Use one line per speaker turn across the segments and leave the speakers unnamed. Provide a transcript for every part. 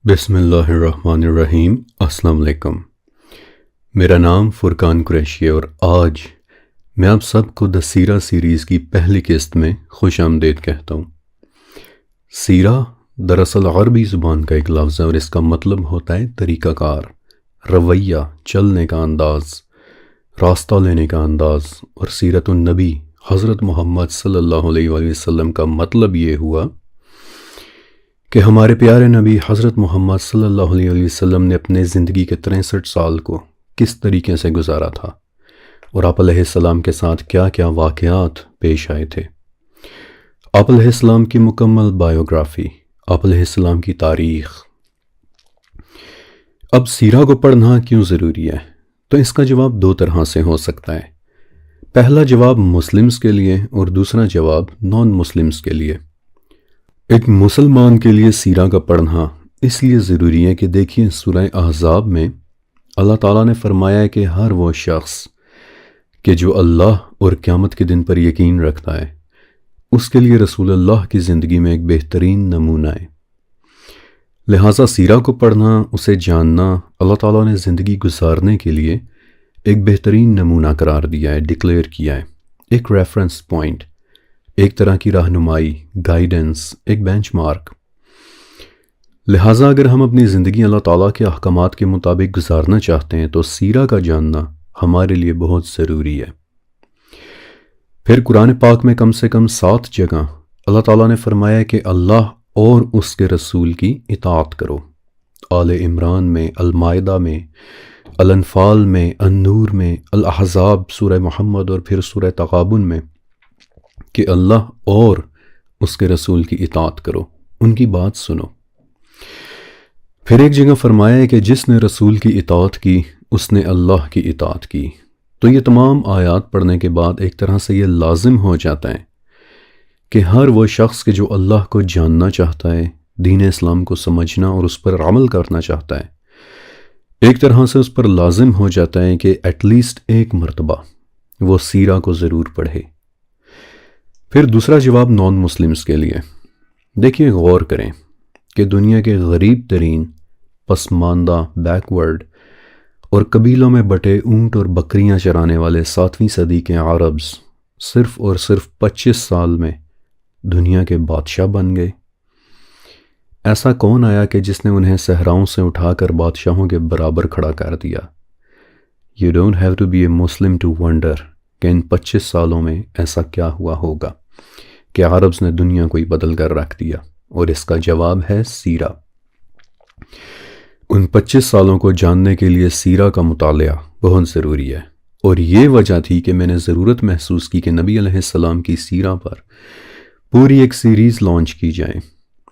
بسم اللہ الرحمن الرحیم۔ السلام علیکم۔ میرا نام فرقان قریشی ہے اور آج میں آپ سب کو دا سیرہ سیریز کی پہلی قسط میں خوش آمدید کہتا ہوں۔ سیرہ دراصل عربی زبان کا ایک لفظ ہے اور اس کا مطلب ہوتا ہے طریقہ کار، رویہ، چلنے کا انداز، راستہ لینے کا انداز، اور سیرت النبی حضرت محمد صلی اللہ علیہ وآلہ وسلم کا مطلب یہ ہوا کہ ہمارے پیارے نبی حضرت محمد صلی اللہ علیہ وآلہ وسلم نے اپنے زندگی کے 63 سال کو کس طریقے سے گزارا تھا اور آپ علیہ السلام کے ساتھ کیا کیا واقعات پیش آئے تھے۔ آپ علیہ السلام کی مکمل بائیوگرافی، آپ علیہ السلام کی تاریخ۔ اب سیرہ کو پڑھنا کیوں ضروری ہے؟ تو اس کا جواب دو طرح سے ہو سکتا ہے۔ پہلا جواب مسلمز کے لیے اور دوسرا جواب نان مسلمز کے لیے۔ ایک مسلمان کے لیے سیرہ کا پڑھنا اس لیے ضروری ہے کہ دیکھیے سورہ احزاب میں اللہ تعالیٰ نے فرمایا ہے کہ ہر وہ شخص کہ جو اللہ اور قیامت کے دن پر یقین رکھتا ہے اس کے لیے رسول اللہ کی زندگی میں ایک بہترین نمونہ ہے۔ لہٰذا سیرہ کو پڑھنا، اسے جاننا اللہ تعالیٰ نے زندگی گزارنے کے لیے ایک بہترین نمونہ قرار دیا ہے، ڈکلیئر کیا ہے، ایک ریفرنس پوائنٹ، ایک طرح کی رہنمائی، گائیڈنس، ایک بینچ مارک۔ لہٰذا اگر ہم اپنی زندگی اللہ تعالیٰ کے احکامات کے مطابق گزارنا چاہتے ہیں تو سیرہ کا جاننا ہمارے لیے بہت ضروری ہے۔ پھر قرآن پاک میں کم سے کم 7 جگہ اللہ تعالیٰ نے فرمایا کہ اللہ اور اس کے رسول کی اطاعت کرو۔ آل عمران میں، المائدہ میں، الانفال میں، النور میں، الاحزاب، سورہ محمد اور پھر سورہ تغابن میں کہ اللہ اور اس کے رسول کی اطاعت کرو، ان کی بات سنو۔ پھر ایک جگہ فرمایا ہے کہ جس نے رسول کی اطاعت کی اس نے اللہ کی اطاعت کی۔ تو یہ تمام آیات پڑھنے کے بعد ایک طرح سے یہ لازم ہو جاتا ہے کہ ہر وہ شخص کہ جو اللہ کو جاننا چاہتا ہے، دین اسلام کو سمجھنا اور اس پر عمل کرنا چاہتا ہے، ایک طرح سے اس پر لازم ہو جاتا ہے کہ ایٹ لیسٹ ایک مرتبہ وہ سیرہ کو ضرور پڑھے۔ پھر دوسرا جواب نان مسلمز کے لیے۔ دیکھیے، غور کریں کہ دنیا کے غریب ترین، پسماندہ، بیکورڈ اور قبیلوں میں بٹے اونٹ اور بکریاں چرانے والے 7ویں صدی کے عربز صرف اور صرف 25 سال میں دنیا کے بادشاہ بن گئے۔ ایسا کون آیا کہ جس نے انہیں صحراؤں سے اٹھا کر بادشاہوں کے برابر کھڑا کر دیا؟ You don't have to be a Muslim to wonder کہ ان 25 سالوں میں ایسا کیا ہوا ہوگا کہ عربز نے دنیا کو ہی بدل کر رکھ دیا، اور اس کا جواب ہے سیرہ۔ ان 25 سالوں کو جاننے کے لیے سیرہ کا مطالعہ بہت ضروری ہے، اور یہ وجہ تھی کہ میں نے ضرورت محسوس کی کہ نبی علیہ السلام کی سیرہ پر پوری ایک سیریز لانچ کی جائے،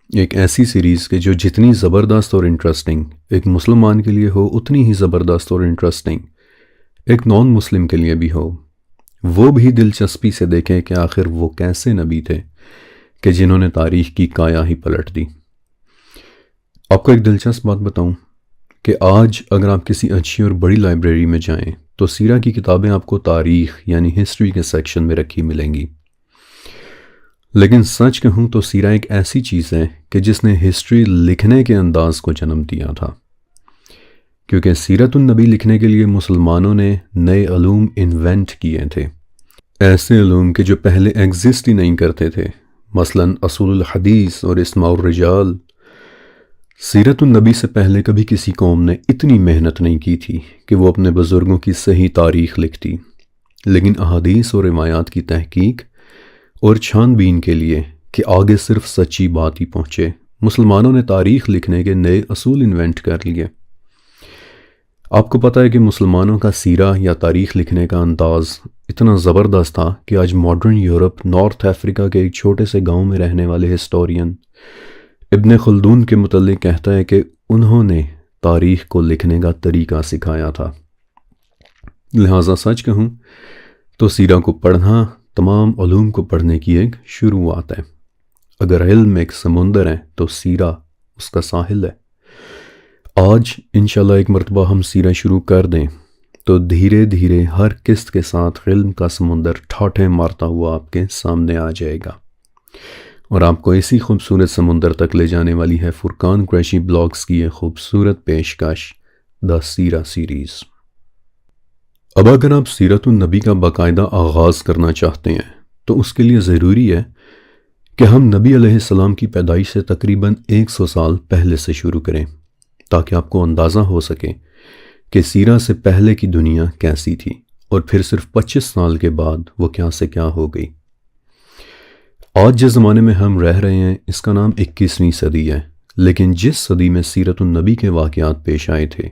ایک ایسی سیریز کہ جو جتنی زبردست اور انٹرسٹنگ ایک مسلمان کے لیے ہو اتنی ہی زبردست اور انٹرسٹنگ ایک نان مسلم کے لیے بھی ہو، وہ بھی دلچسپی سے دیکھیں کہ آخر وہ کیسے نبی تھے کہ جنہوں نے تاریخ کی کایا ہی پلٹ دی۔ آپ کو ایک دلچسپ بات بتاؤں کہ آج اگر آپ کسی اچھی اور بڑی لائبریری میں جائیں تو سیرہ کی کتابیں آپ کو تاریخ یعنی ہسٹری کے سیکشن میں رکھی ملیں گی، لیکن سچ کہوں تو سیرہ ایک ایسی چیز ہے کہ جس نے ہسٹری لکھنے کے انداز کو جنم دیا تھا، کیونکہ سیرت النبی لکھنے کے لیے مسلمانوں نے نئے علوم انوینٹ کیے تھے، ایسے علوم کہ جو پہلے ایگزسٹ ہی نہیں کرتے تھے، مثلا اصول الحدیث اور اسماء الرجال۔ سیرت النبی سے پہلے کبھی کسی قوم نے اتنی محنت نہیں کی تھی کہ وہ اپنے بزرگوں کی صحیح تاریخ لکھتی، لیکن احادیث اور روایات کی تحقیق اور چھان بین کے لیے کہ آگے صرف سچی بات ہی پہنچے، مسلمانوں نے تاریخ لکھنے کے نئے اصول انوینٹ کر لیے۔ آپ کو پتہ ہے کہ مسلمانوں کا سیرہ یا تاریخ لکھنے کا انداز اتنا زبردست تھا کہ آج ماڈرن یورپ، نارتھ افریقہ کے ایک چھوٹے سے گاؤں میں رہنے والے ہسٹورین ابن خلدون کے متعلق کہتا ہے کہ انہوں نے تاریخ کو لکھنے کا طریقہ سکھایا تھا۔ لہٰذا سچ کہوں تو سیرہ کو پڑھنا تمام علوم کو پڑھنے کی ایک شروعات ہے۔ اگر علم ایک سمندر ہے تو سیرہ اس کا ساحل ہے۔ آج انشاءاللہ ایک مرتبہ ہم سیرہ شروع کر دیں تو دھیرے دھیرے ہر قسط کے ساتھ علم کا سمندر ٹھاٹھیں مارتا ہوا آپ کے سامنے آ جائے گا، اور آپ کو اسی خوبصورت سمندر تک لے جانے والی ہے فرقان قریشی بلاگز کی یہ خوبصورت پیشکش دا سیرہ سیریز۔ اب اگر آپ سیرت النبی کا باقاعدہ آغاز کرنا چاہتے ہیں تو اس کے لیے ضروری ہے کہ ہم نبی علیہ السلام کی پیدائش سے تقریباً 100 سال پہلے سے شروع کریں، تاکہ آپ کو اندازہ ہو سکے کہ سیرہ سے پہلے کی دنیا کیسی تھی اور پھر صرف 25 سال کے بعد وہ کیا سے کیا ہو گئی۔ آج جس زمانے میں ہم رہ رہے ہیں اس کا نام 21ویں صدی ہے، لیکن جس صدی میں سیرت النبی کے واقعات پیش آئے تھے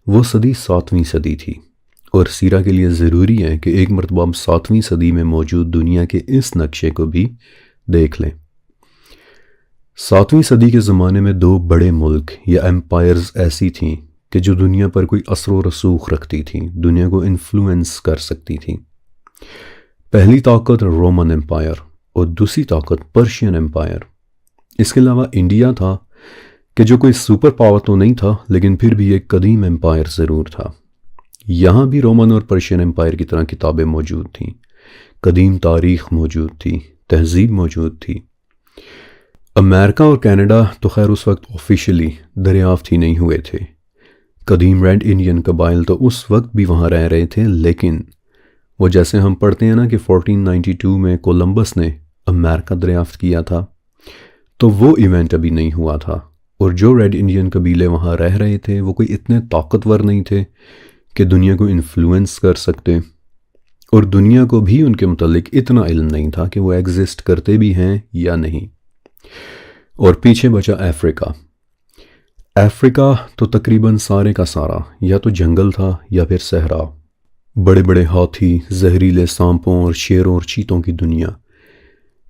وہ صدی 7ویں صدی تھی، اور سیرہ کے لیے ضروری ہے کہ ایک مرتبہ ہم 7ویں صدی میں موجود دنیا کے اس نقشے کو بھی دیکھ لیں۔ 7ویں صدی کے زمانے میں 2 بڑے ملک یا ایمپائرز ایسی تھیں کہ جو دنیا پر کوئی اثر و رسوخ رکھتی تھیں، دنیا کو انفلوئنس کر سکتی تھیں۔ پہلی طاقت رومن ایمپائر اور دوسری طاقت پرشین ایمپائر۔ اس کے علاوہ انڈیا تھا کہ جو کوئی سپر پاور تو نہیں تھا لیکن پھر بھی ایک قدیم ایمپائر ضرور تھا۔ یہاں بھی رومن اور پرشین ایمپائر کی طرح کتابیں موجود تھیں، قدیم تاریخ موجود تھی، تہذیب موجود تھی۔ امریکہ اور کینیڈا تو خیر اس وقت آفیشلی دریافت ہی نہیں ہوئے تھے۔ قدیم ریڈ انڈین قبائل تو اس وقت بھی وہاں رہ رہے تھے، لیکن وہ جیسے ہم پڑھتے ہیں نا کہ 1492 میں کولمبس نے امریکہ دریافت کیا تھا، تو وہ ایونٹ ابھی نہیں ہوا تھا، اور جو ریڈ انڈین قبیلے وہاں رہ رہے تھے وہ کوئی اتنے طاقتور نہیں تھے کہ دنیا کو انفلوئنس کر سکتے، اور دنیا کو بھی ان کے متعلق اتنا علم نہیں تھا کہ وہ ایگزسٹ کرتے بھی ہیں یا نہیں۔ اور پیچھے بچا افریقہ۔ افریقہ تو تقریباً سارے کا سارا یا تو جنگل تھا یا پھر صحرا، بڑے بڑے ہاتھی، زہریلے سانپوں اور شیروں اور چیتوں کی دنیا،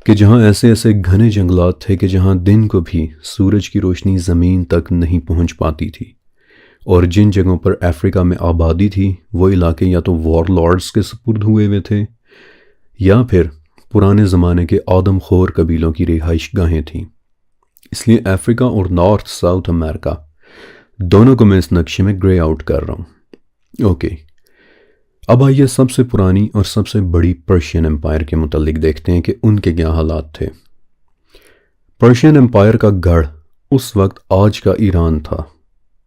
کہ جہاں ایسے ایسے گھنے جنگلات تھے کہ جہاں دن کو بھی سورج کی روشنی زمین تک نہیں پہنچ پاتی تھی، اور جن جگہوں پر افریقہ میں آبادی تھی وہ علاقے یا تو وار لارڈز کے سپرد ہوئے ہوئے تھے یا پھر پرانے زمانے کے آدم خور قبیلوں کی رہائش گاہیں تھیں۔ اس لیے افریقہ اور نارتھ ساؤتھ امریکہ دونوں کو میں اس نقشے میں گرے آؤٹ کر رہا ہوں۔ اوکے، اب آئیے سب سے پرانی اور سب سے بڑی پرشین ایمپائر کے متعلق دیکھتے ہیں کہ ان کے کیا حالات تھے۔ پرشین ایمپائر کا گڑھ اس وقت آج کا ایران تھا۔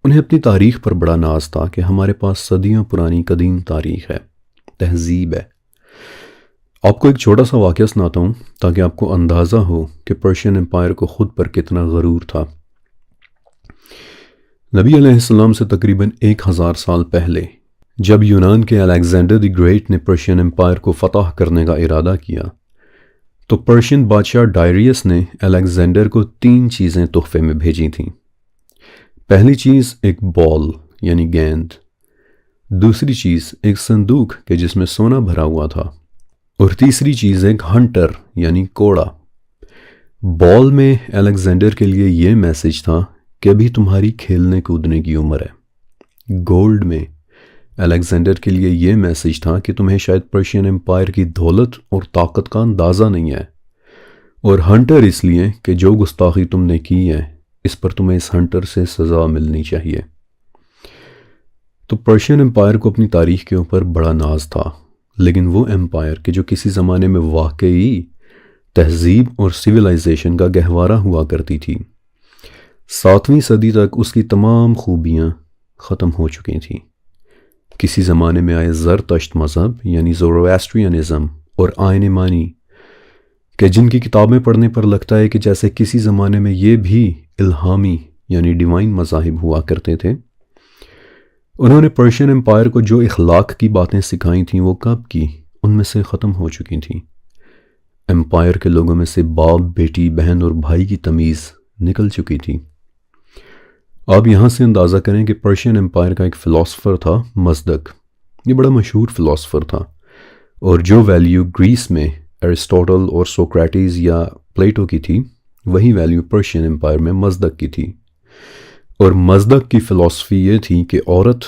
انہیں اپنی تاریخ پر بڑا ناز تھا کہ ہمارے پاس صدیوں پرانی قدیم تاریخ ہے، تہذیب ہے۔ آپ کو ایک چھوٹا سا واقعہ سناتا ہوں تاکہ آپ کو اندازہ ہو کہ پرشین ایمپائر کو خود پر کتنا غرور تھا۔ نبی علیہ السلام سے تقریباً 1000 سال پہلے جب یونان کے الیگزینڈر دی گریٹ نے پرشین ایمپائر کو فتح کرنے کا ارادہ کیا تو پرشین بادشاہ ڈائریس نے الیگزینڈر کو 3 چیزیں تحفے میں بھیجی تھیں۔ پہلی چیز ایک بال یعنی گیند، دوسری چیز ایک صندوق کہ جس میں سونا بھرا ہوا تھا، اور تیسری چیز ایک ہنٹر یعنی کوڑا۔ بال میں الیگزینڈر کے لیے یہ میسج تھا کہ ابھی تمہاری کھیلنے کودنے کی عمر ہے۔ گولڈ میں الیگزینڈر کے لیے یہ میسج تھا کہ تمہیں شاید پرشین ایمپائر کی دولت اور طاقت کا اندازہ نہیں ہے، اور ہنٹر اس لیے کہ جو گستاخی تم نے کی ہے اس پر تمہیں اس ہنٹر سے سزا ملنی چاہیے۔ تو پرشین ایمپائر کو اپنی تاریخ کے اوپر بڑا ناز تھا، لیکن وہ ایمپائر کہ جو کسی زمانے میں واقعی تہذیب اور سویلائزیشن کا گہوارہ ہوا کرتی تھی، 7ویں صدی تک اس کی تمام خوبیاں ختم ہو چکی تھیں۔ کسی زمانے میں آئے زرتشت مذہب یعنی زورواسٹرینزم اور آئین مانی کہ جن کی کتابیں پڑھنے پر لگتا ہے کہ جیسے کسی زمانے میں یہ بھی الہامی یعنی ڈیوائن مذاہب ہوا کرتے تھے۔ انہوں نے پرشین ایمپائر کو جو اخلاق کی باتیں سکھائی تھیں وہ کب کی ان میں سے ختم ہو چکی تھیں۔ ایمپائر کے لوگوں میں سے باپ، بیٹی، بہن اور بھائی کی تمیز نکل چکی تھی۔ آپ یہاں سے اندازہ کریں کہ پرشین ایمپائر کا ایک فلاسفر تھا مزدک، یہ بڑا مشہور فلاسفر تھا، اور جو ویلیو گریس میں ایرسٹوٹل اور سوکریٹس یا پلیٹو کی تھی وہی ویلیو پرشین ایمپائر میں مزدک کی تھی۔ اور مزدک کی فلسفی یہ تھی کہ عورت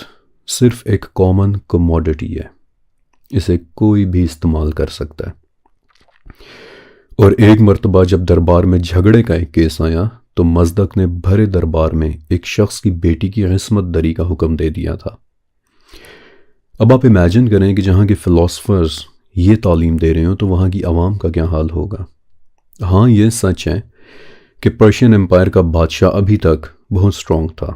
صرف ایک کامن کموڈٹی ہے، اسے کوئی بھی استعمال کر سکتا ہے۔ اور ایک مرتبہ جب دربار میں جھگڑے کا ایک کیس آیا تو مزدک نے بھرے دربار میں ایک شخص کی بیٹی کی عصمت دری کا حکم دے دیا تھا۔ اب آپ امیجن کریں کہ جہاں کے فلاسفرز یہ تعلیم دے رہے ہوں تو وہاں کی عوام کا کیا حال ہوگا۔ ہاں یہ سچ ہے کہ پرشین امپائر کا بادشاہ ابھی تک بہت سٹرونگ تھا،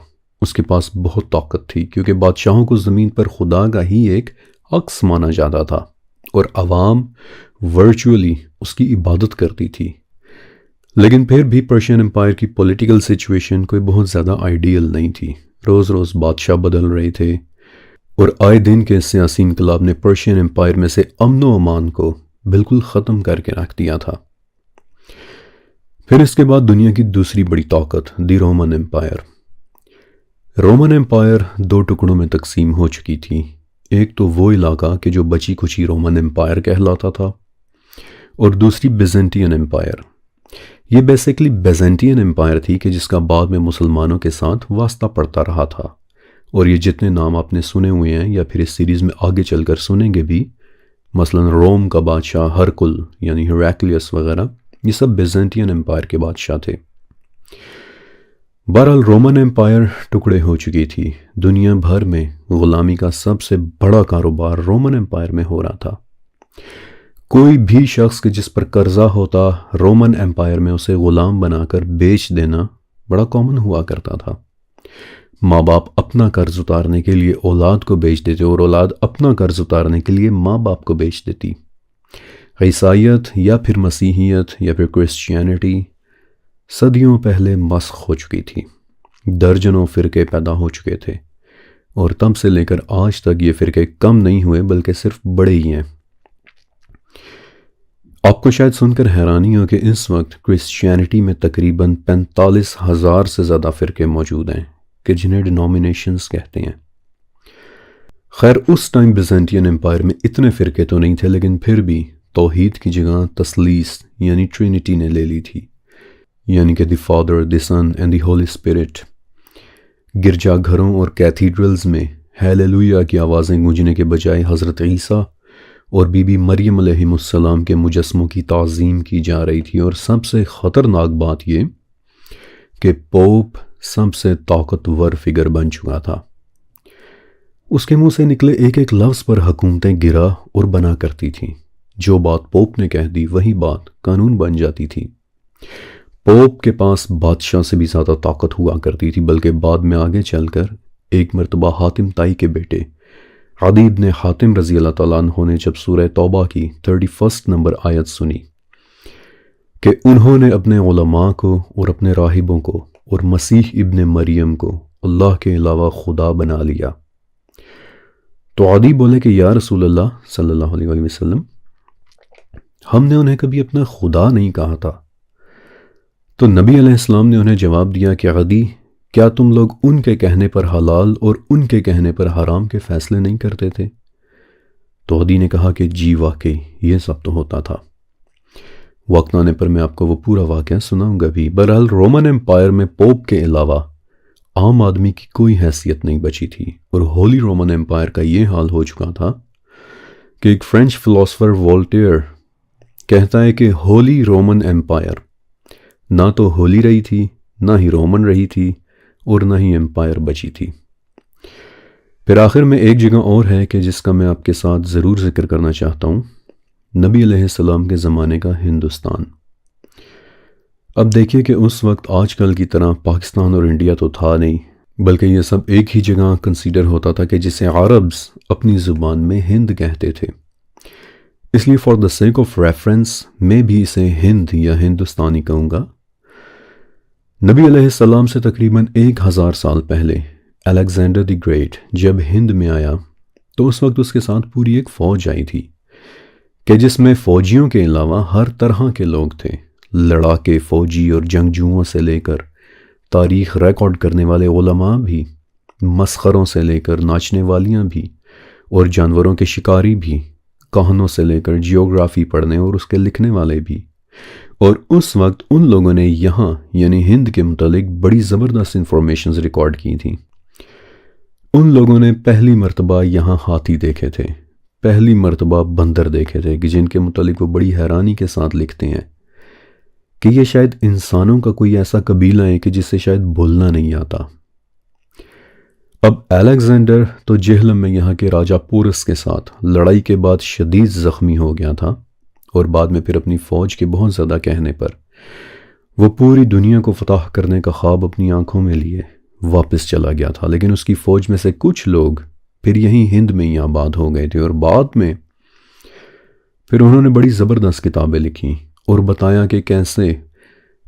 اس کے پاس بہت طاقت تھی، کیونکہ بادشاہوں کو زمین پر خدا کا ہی ایک عکس مانا جاتا تھا اور عوام ورچولی اس کی عبادت کرتی تھی۔ لیکن پھر بھی پرشین امپائر کی پولیٹیکل سچویشن کوئی بہت زیادہ آئیڈیل نہیں تھی، روز روز بادشاہ بدل رہے تھے اور آئے دن کے سیاسی انقلاب نے پرشین امپائر میں سے امن و امان کو بالکل ختم کر کے رکھ دیا تھا۔ پھر اس کے بعد دنیا کی دوسری بڑی طاقت دی رومن امپائر۔ رومن امپائر دو ٹکڑوں میں تقسیم ہو چکی تھی، ایک تو وہ علاقہ کہ جو بچی کچی رومن امپائر کہلاتا تھا، اور دوسری بیزنٹین امپائر۔ یہ بیسیکلی بیزنٹین امپائر تھی کہ جس کا بعد میں مسلمانوں کے ساتھ واسطہ پڑتا رہا تھا، اور یہ جتنے نام آپ نے سنے ہوئے ہیں یا پھر اس سیریز میں آگے چل کر سنیں گے بھی، مثلا روم کا بادشاہ ہرکل یعنی ہیراکلیس وغیرہ، یہ سب بیزنٹین امپائر کے بادشاہ تھے۔ بہرحال رومن امپائر ٹکڑے ہو چکی تھی، دنیا بھر میں غلامی کا سب سے بڑا کاروبار رومن امپائر میں ہو رہا تھا۔ کوئی بھی شخص کہ جس پر قرضہ ہوتا، رومن امپائر میں اسے غلام بنا کر بیچ دینا بڑا کامن ہوا کرتا تھا۔ ماں باپ اپنا قرض اتارنے کے لیے اولاد کو بیچ دیتے اور اولاد اپنا قرض اتارنے کے لیے ماں باپ کو بیچ دیتی۔ عیسائیت یا پھر مسیحیت یا پھر کرسچینٹی صدیوں پہلے مسخ ہو چکی تھی، درجنوں فرقے پیدا ہو چکے تھے، اور تب سے لے کر آج تک یہ فرقے کم نہیں ہوئے بلکہ صرف بڑے ہی ہیں۔ آپ کو شاید سن کر حیرانی ہو کہ اس وقت کرسچینٹی میں تقریباً 45,000 سے زیادہ فرقے موجود ہیں کہ جنہیں ڈینومینیشنز کہتے ہیں۔ خیر اس ٹائم بیزنٹین امپائر میں اتنے فرقے تو نہیں تھے، لیکن پھر بھی توحید کی جگہ تثلیث یعنی ٹرینٹی نے لے لی تھی، یعنی کہ the father, the son and the holy spirit. گرجا گھروں اور کیتھیڈرلز میں ہیلیلویا کی آوازیں گونجنے کے بجائے حضرت عیسیٰ اور بی بی مریم علیہ السلام کے مجسموں کی تعظیم کی جا رہی تھی، اور سب سے خطرناک بات یہ کہ پوپ سب سے طاقتور فگر بن چکا تھا۔ اس کے منہ سے نکلے ایک ایک لفظ پر حکومتیں گرا اور بنا کرتی تھیں، جو بات پوپ نے کہہ دی وہی بات قانون بن جاتی تھی۔ پوپ کے پاس بادشاہ سے بھی زیادہ طاقت ہوا کرتی تھی، بلکہ بعد میں آگے چل کر ایک مرتبہ حاتم طائی کے بیٹے عدی بن حاتم رضی اللہ تعالیٰ عنہ نے جب سورہ توبہ کی 31 نمبر آیت سنی کہ انہوں نے اپنے علماء کو اور اپنے راہبوں کو اور مسیح ابن مریم کو اللہ کے علاوہ خدا بنا لیا، تو عدی بولے کہ یا رسول اللہ صلی اللہ علیہ وآلہ وسلم، ہم نے انہیں کبھی اپنا خدا نہیں کہا تھا۔ تو نبی علیہ السلام نے انہیں جواب دیا کہ عدی، کیا تم لوگ ان کے کہنے پر حلال اور ان کے کہنے پر حرام کے فیصلے نہیں کرتے تھے؟ تو عدی نے کہا کہ جی واقعی یہ سب تو ہوتا تھا۔ وقت آنے پر میں آپ کو وہ پورا واقعہ سناؤں گا بھی۔ بہرحال رومن امپائر میں پوپ کے علاوہ عام آدمی کی کوئی حیثیت نہیں بچی تھی، اور ہولی رومن امپائر کا یہ حال ہو چکا تھا کہ ایک فرینچ فلاسفر وولٹیئر کہتا ہے کہ ہولی رومن امپائر نہ تو ہولی رہی تھی، نہ ہی رومن رہی تھی، اور نہ ہی امپائر بچی تھی۔ پھر آخر میں ایک جگہ اور ہے کہ جس کا میں آپ کے ساتھ ضرور ذکر کرنا چاہتا ہوں، نبی علیہ السلام کے زمانے کا ہندوستان۔ اب دیکھیے کہ اس وقت آج کل کی طرح پاکستان اور انڈیا تو تھا نہیں، بلکہ یہ سب ایک ہی جگہ کنسیڈر ہوتا تھا کہ جسے عربز اپنی زبان میں ہند کہتے تھے، اس لیے for the sake of reference میں بھی اسے ہند یا ہندوستانی کہوں گا۔ نبی علیہ السلام سے تقریباً 1000 سال پہلے الیگزینڈر دی گریٹ جب ہند میں آیا تو اس وقت اس کے ساتھ پوری ایک فوج آئی تھی کہ جس میں فوجیوں کے علاوہ ہر طرح کے لوگ تھے، لڑاکے فوجی اور جنگجوؤں سے لے کر تاریخ ریکارڈ کرنے والے علماء بھی، مسخروں سے لے کر ناچنے والیاں بھی، اور جانوروں کے شکاری بھی، کہانوں سے لے کر جیوگرافی پڑھنے اور اس کے لکھنے والے بھی۔ اور اس وقت ان لوگوں نے یہاں یعنی ہند کے متعلق بڑی زبردست انفارمیشنز ریکارڈ کی تھیں۔ ان لوگوں نے پہلی مرتبہ یہاں ہاتھی دیکھے تھے، پہلی مرتبہ بندر دیکھے تھے، کہ جن کے متعلق وہ بڑی حیرانی کے ساتھ لکھتے ہیں کہ یہ شاید انسانوں کا کوئی ایسا قبیلہ ہے کہ جسے شاید بولنا نہیں آتا۔ اب الیگزینڈر تو جہلم میں یہاں کے راجہ پورس کے ساتھ لڑائی کے بعد شدید زخمی ہو گیا تھا، اور بعد میں پھر اپنی فوج کے بہت زیادہ کہنے پر وہ پوری دنیا کو فتح کرنے کا خواب اپنی آنکھوں میں لیے واپس چلا گیا تھا، لیکن اس کی فوج میں سے کچھ لوگ پھر یہیں ہند میں ہی آباد ہو گئے تھے، اور بعد میں پھر انہوں نے بڑی زبردست کتابیں لکھیں اور بتایا کہ کیسے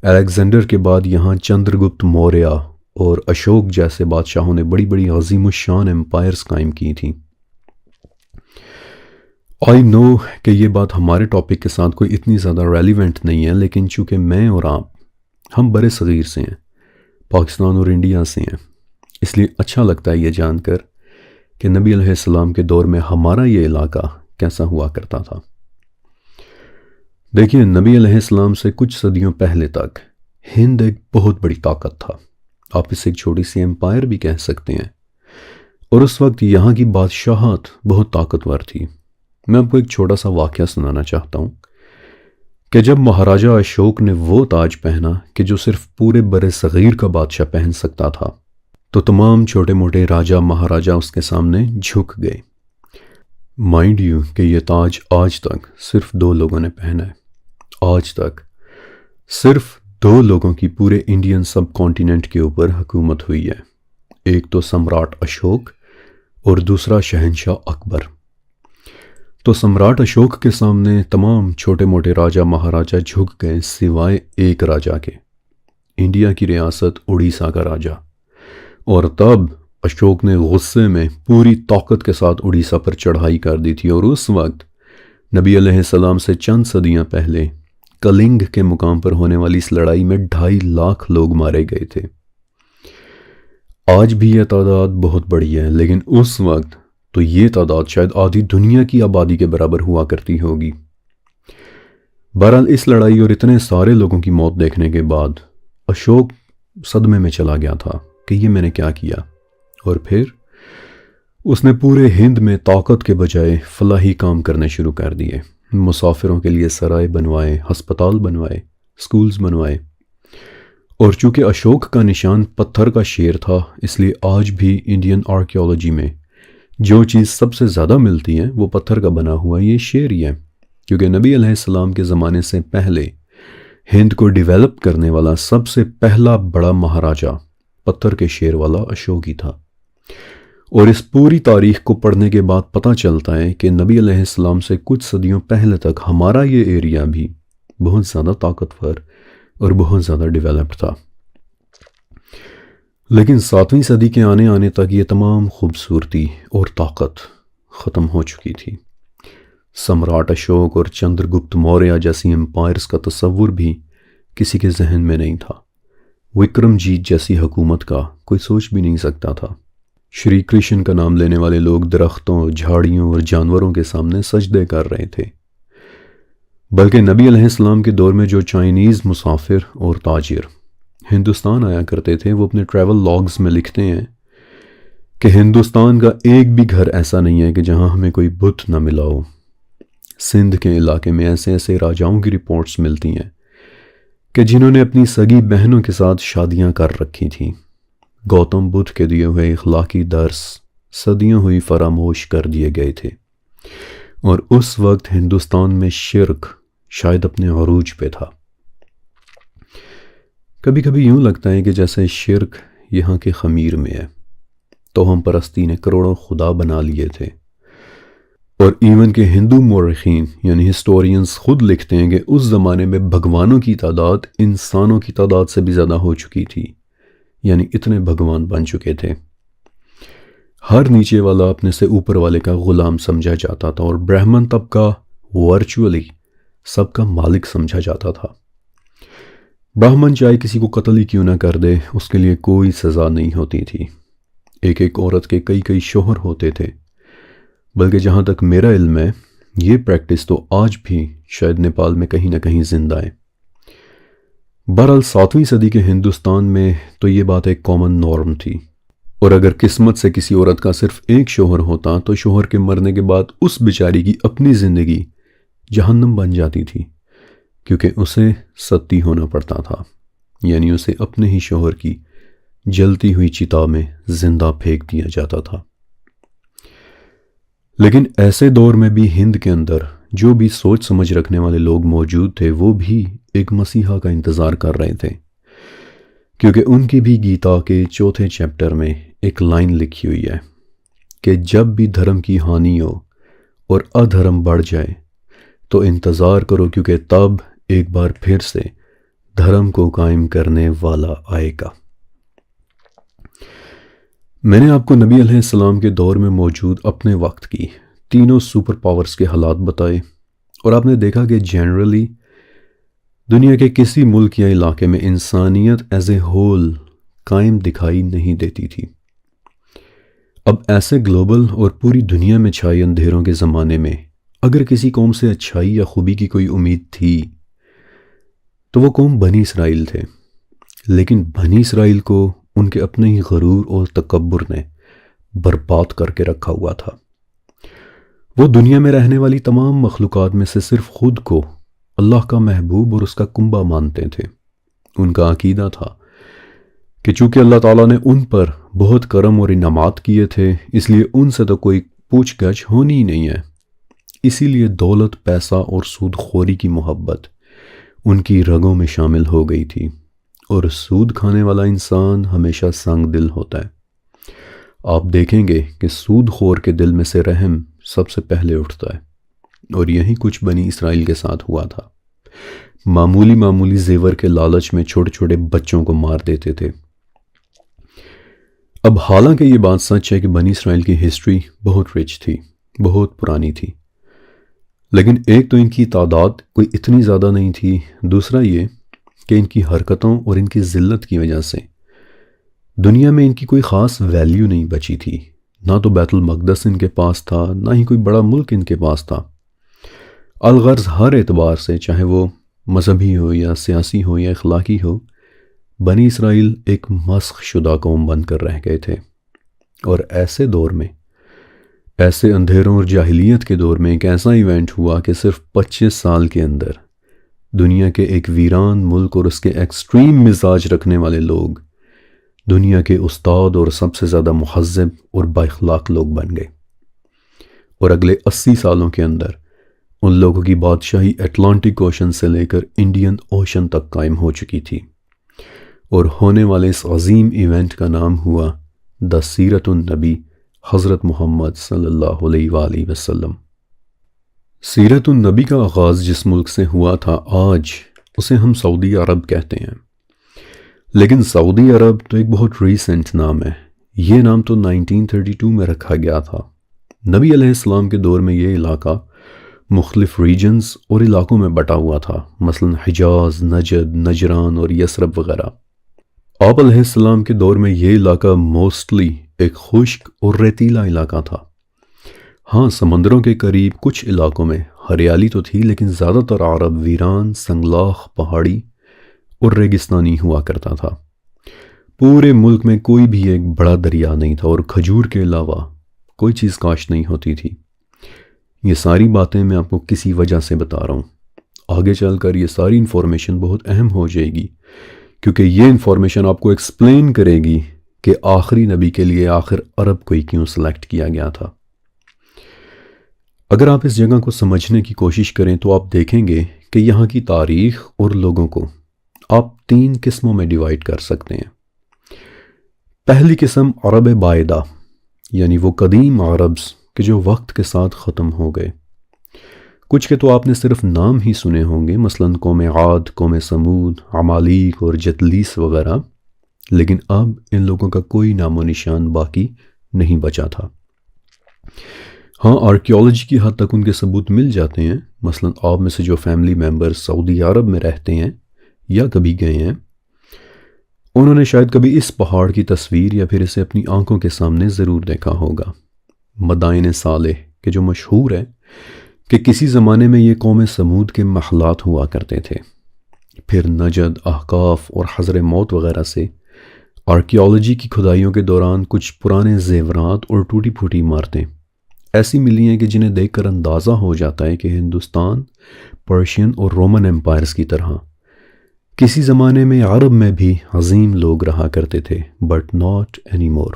الیگزینڈر کے بعد یہاں چندر گپت موریہ اور اشوک جیسے بادشاہوں نے بڑی بڑی عظیم الشان امپائرز قائم کی تھیں۔ آئی نو کہ یہ بات ہمارے ٹاپک کے ساتھ کوئی اتنی زیادہ ریلیونٹ نہیں ہے، لیکن چونکہ میں اور آپ ہم برِ صغیر سے ہیں، پاکستان اور انڈیا سے ہیں، اس لیے اچھا لگتا ہے یہ جان کر کہ نبی علیہ السلام کے دور میں ہمارا یہ علاقہ کیسا ہوا کرتا تھا۔ دیکھیے، نبی علیہ السلام سے کچھ صدیوں پہلے تک ہند ایک بہت بڑی طاقت تھا، آپ اسے ایک چھوٹی سی امپائر بھی کہہ سکتے ہیں، اور اس وقت یہاں کی بادشاہت بہت طاقتور تھی۔ میں آپ کو ایک چھوٹا سا واقعہ سنانا چاہتا ہوں کہ جب مہاراجہ اشوک نے وہ تاج پہنا کہ جو صرف پورے برِ صغیر کا بادشاہ پہن سکتا تھا، تو تمام چھوٹے موٹے راجہ مہاراجہ اس کے سامنے جھک گئے۔ مائنڈ یو کہ یہ تاج آج تک صرف 2 لوگوں نے پہنا ہے، آج تک صرف 2 لوگوں کی پورے انڈین سب کانٹیننٹ کے اوپر حکومت ہوئی ہے، ایک تو سمراٹ اشوک اور دوسرا شہنشاہ اکبر۔ تو سمراٹ اشوک کے سامنے تمام چھوٹے موٹے راجہ مہاراجہ جھک گئے سوائے ایک راجہ کے، انڈیا کی ریاست اڑیسہ کا راجہ، اور تب اشوک نے غصے میں پوری طاقت کے ساتھ اڑیسہ پر چڑھائی کر دی تھی، اور اس وقت نبی علیہ السلام سے چند صدیاں پہلے کلنگ کے مقام پر ہونے والی اس لڑائی میں 2.5 لاکھ لوگ مارے گئے تھے۔ آج بھی یہ تعداد بہت بڑی ہے، لیکن اس وقت تو یہ تعداد شاید آدھی دنیا کی آبادی کے برابر ہوا کرتی ہوگی۔ بہرحال اس لڑائی اور اتنے سارے لوگوں کی موت دیکھنے کے بعد اشوک صدمے میں چلا گیا تھا کہ یہ میں نے کیا کیا، اور پھر اس نے پورے ہند میں طاقت کے بجائے فلاحی کام کرنے شروع کر دیے، مسافروں کے لیے سرائے بنوائے، ہسپتال بنوائے، سکولز بنوائے، اور چونکہ اشوک کا نشان پتھر کا شیر تھا، اس لیے آج بھی انڈین آرکیالوجی میں جو چیز سب سے زیادہ ملتی ہے وہ پتھر کا بنا ہوا یہ شیر ہی ہے، کیونکہ نبی علیہ السلام کے زمانے سے پہلے ہند کو ڈیولپ کرنے والا سب سے پہلا بڑا مہاراجہ پتھر کے شیر والا اشوک ہی تھا۔ اور اس پوری تاریخ کو پڑھنے کے بعد پتہ چلتا ہے کہ نبی علیہ السلام سے کچھ صدیوں پہلے تک ہمارا یہ ایریا بھی بہت زیادہ طاقتور اور بہت زیادہ ڈیولپڈ تھا، لیکن 7ویں صدی کے آنے تک یہ تمام خوبصورتی اور طاقت ختم ہو چکی تھی۔ سمراٹ اشوک اور چندر گپت موریہ جیسی امپائرز کا تصور بھی کسی کے ذہن میں نہیں تھا، وکرم جیت جیسی حکومت کا کوئی سوچ بھی نہیں سکتا تھا۔ شری کرشن کا نام لینے والے لوگ درختوں، جھاڑیوں اور جانوروں کے سامنے سجدے کر رہے تھے، بلکہ نبی علیہ السلام کے دور میں جو چائنیز مسافر اور تاجر ہندوستان آیا کرتے تھے، وہ اپنے ٹریول لاگز میں لکھتے ہیں کہ ہندوستان کا ایک بھی گھر ایسا نہیں ہے کہ جہاں ہمیں کوئی بت نہ ملا ہو۔ سندھ کے علاقے میں ایسے ایسے راجاؤں کی رپورٹس ملتی ہیں کہ جنہوں نے اپنی سگی بہنوں کے ساتھ شادیاں کر رکھی تھیں۔ گوتم بدھ کے دیے ہوئے اخلاقی درس صدیوں ہوئی فراموش کر دیے گئے تھے، اور اس وقت ہندوستان میں شرک شاید اپنے عروج پہ تھا۔ کبھی کبھی یوں لگتا ہے کہ جیسے شرک یہاں کے خمیر میں ہے، توہم پرستی نے کروڑوں خدا بنا لیے تھے، اور ایون کہ ہندو مورخین یعنی ہسٹورینز خود لکھتے ہیں کہ اس زمانے میں بھگوانوں کی تعداد انسانوں کی تعداد سے بھی زیادہ ہو چکی تھی، یعنی اتنے بھگوان بن چکے تھے۔ ہر نیچے والا اپنے سے اوپر والے کا غلام سمجھا جاتا تھا، اور برہمن طبقہ ورچولی سب کا مالک سمجھا جاتا تھا۔ برہمن چاہے کسی کو قتل ہی کیوں نہ کر دے، اس کے لیے کوئی سزا نہیں ہوتی تھی۔ ایک ایک عورت کے کئی شوہر ہوتے تھے، بلکہ جہاں تک میرا علم ہے یہ پریکٹس تو آج بھی شاید نیپال میں کہیں نہ کہیں زندہ ہے۔ بہرحال 7ویں صدی کے ہندوستان میں تو یہ بات ایک کامن نارم تھی، اور اگر قسمت سے کسی عورت کا صرف ایک شوہر ہوتا تو شوہر کے مرنے کے بعد اس بیچاری کی اپنی زندگی جہنم بن جاتی تھی، کیونکہ اسے ستی ہونا پڑتا تھا، یعنی اسے اپنے ہی شوہر کی جلتی ہوئی چتا میں زندہ پھینک دیا جاتا تھا۔ لیکن ایسے دور میں بھی ہند کے اندر جو بھی سوچ سمجھ رکھنے والے لوگ موجود تھے وہ بھی ایک مسیحا کا انتظار کر رہے تھے، کیونکہ ان کی بھی گیتا کے 4 چیپٹر میں ایک لائن لکھی ہوئی ہے کہ جب بھی دھرم کی ہانی ہو اور ادھرم بڑھ جائے تو انتظار کرو، کیونکہ تب ایک بار پھر سے دھرم کو قائم کرنے والا آئے گا۔ میں نے آپ کو نبی علیہ السلام کے دور میں موجود اپنے وقت کی تینوں سپر پاورز کے حالات بتائے، اور آپ نے دیکھا کہ جنرلی دنیا کے کسی ملک یا علاقے میں انسانیت ایز اے ہول قائم دکھائی نہیں دیتی تھی۔ اب ایسے گلوبل اور پوری دنیا میں چھائے اندھیروں کے زمانے میں اگر کسی قوم سے اچھائی یا خوبی کی کوئی امید تھی تو وہ قوم بنی اسرائیل تھے، لیکن بنی اسرائیل کو ان کے اپنے ہی غرور اور تکبر نے برباد کر کے رکھا ہوا تھا۔ وہ دنیا میں رہنے والی تمام مخلوقات میں سے صرف خود کو اللہ کا محبوب اور اس کا کنبہ مانتے تھے۔ ان کا عقیدہ تھا کہ چونکہ اللہ تعالیٰ نے ان پر بہت کرم اور انعامات کیے تھے، اس لیے ان سے تو کوئی پوچھ گچھ ہونی ہی نہیں ہے۔ اسی لیے دولت، پیسہ اور سود خوری کی محبت ان کی رگوں میں شامل ہو گئی تھی، اور سود کھانے والا انسان ہمیشہ سنگ دل ہوتا ہے۔ آپ دیکھیں گے کہ سود خور کے دل میں سے رحم سب سے پہلے اٹھتا ہے، اور یہی کچھ بنی اسرائیل کے ساتھ ہوا تھا۔ معمولی زیور کے لالچ میں چھوٹے چھوٹے بچوں کو مار دیتے تھے۔ اب حالانکہ یہ بات سچ ہے کہ بنی اسرائیل کی ہسٹری بہت رچ تھی، بہت پرانی تھی، لیکن ایک تو ان کی تعداد کوئی اتنی زیادہ نہیں تھی، دوسرا یہ کہ ان کی حرکتوں اور ان کی ذلت کی وجہ سے دنیا میں ان کی کوئی خاص ویلیو نہیں بچی تھی۔ نہ تو بیت المقدس ان کے پاس تھا، نہ ہی کوئی بڑا ملک ان کے پاس تھا۔ الغرض ہر اعتبار سے، چاہے وہ مذہبی ہو یا سیاسی ہو یا اخلاقی ہو، بنی اسرائیل ایک مسخ شدہ قوم بن کر رہ گئے تھے۔ اور ایسے دور میں، ایسے اندھیروں اور جاہلیت کے دور میں ایک ایسا ایونٹ ہوا کہ صرف 25 سال کے اندر دنیا کے ایک ویران ملک اور اس کے ایکسٹریم مزاج رکھنے والے لوگ دنیا کے استاد اور سب سے زیادہ مہذب اور بااخلاق لوگ بن گئے، اور اگلے 80 سالوں کے اندر ان لوگوں کی بادشاہی اٹلانٹک اوشن سے لے کر انڈین اوشن تک قائم ہو چکی تھی، اور ہونے والے اس عظیم ایونٹ کا نام ہوا دا سیرت النبی حضرت محمد صلی اللہ علیہ وآلہ وسلم۔ سیرت النبی کا آغاز جس ملک سے ہوا تھا آج اسے ہم سعودی عرب کہتے ہیں، لیکن سعودی عرب تو ایک بہت ریسنٹ نام ہے۔ یہ نام تو 1932 میں رکھا گیا تھا۔ نبی علیہ السلام کے دور میں یہ علاقہ مختلف ریجنز اور علاقوں میں بٹا ہوا تھا، مثلا حجاز، نجد، نجران اور یثرب وغیرہ۔ آپ علیہ السلام کے دور میں یہ علاقہ موسٹلی ایک خشک اور ریتیلا علاقہ تھا۔ ہاں، سمندروں کے قریب کچھ علاقوں میں ہریالی تو تھی، لیکن زیادہ تر عرب ویران، سنگلاخ، پہاڑی اور ریگستانی ہوا کرتا تھا۔ پورے ملک میں کوئی بھی ایک بڑا دریا نہیں تھا، اور کھجور کے علاوہ کوئی چیز کاشت نہیں ہوتی تھی۔ یہ ساری باتیں میں آپ کو کسی وجہ سے بتا رہا ہوں، آگے چل کر یہ ساری انفارمیشن بہت اہم ہو جائے گی، کیونکہ یہ انفارمیشن آپ کو ایکسپلین کرے گی کہ آخری نبی کے لیے آخر عرب کو ہی کیوں سلیکٹ کیا گیا تھا۔ اگر آپ اس جگہ کو سمجھنے کی کوشش کریں تو آپ دیکھیں گے کہ یہاں کی تاریخ اور لوگوں کو آپ 3 قسموں میں ڈیوائیڈ کر سکتے ہیں۔ پہلی قسم عرب بائدہ، یعنی وہ قدیم عربز کہ جو وقت کے ساتھ ختم ہو گئے۔ کچھ کے تو آپ نے صرف نام ہی سنے ہوں گے، مثلا قوم عاد، قوم سمود، عمالیق اور جتلیس وغیرہ، لیکن اب ان لوگوں کا کوئی نام و نشان باقی نہیں بچا تھا۔ ہاں، آرکیولوجی کی حد تک ان کے ثبوت مل جاتے ہیں، مثلا آپ میں سے جو فیملی ممبر سعودی عرب میں رہتے ہیں یا کبھی گئے ہیں، انہوں نے شاید کبھی اس پہاڑ کی تصویر یا پھر اسے اپنی آنکھوں کے سامنے ضرور دیکھا ہوگا۔ مدائن صالح کہ جو مشہور ہے کہ کسی زمانے میں یہ قوم سمود کے محلات ہوا کرتے تھے۔ پھر نجد، احقاف اور حضر موت وغیرہ سے آرکیولوجی کی کھدائیوں کے دوران کچھ پرانے زیورات اور ٹوٹی پھوٹی عمارتیں ایسی ملی ہیں کہ جنہیں دیکھ کر اندازہ ہو جاتا ہے کہ ہندوستان، پرشین اور رومن امپائرز کی طرح کسی زمانے میں عرب میں بھی عظیم لوگ رہا کرتے تھے، but not any more.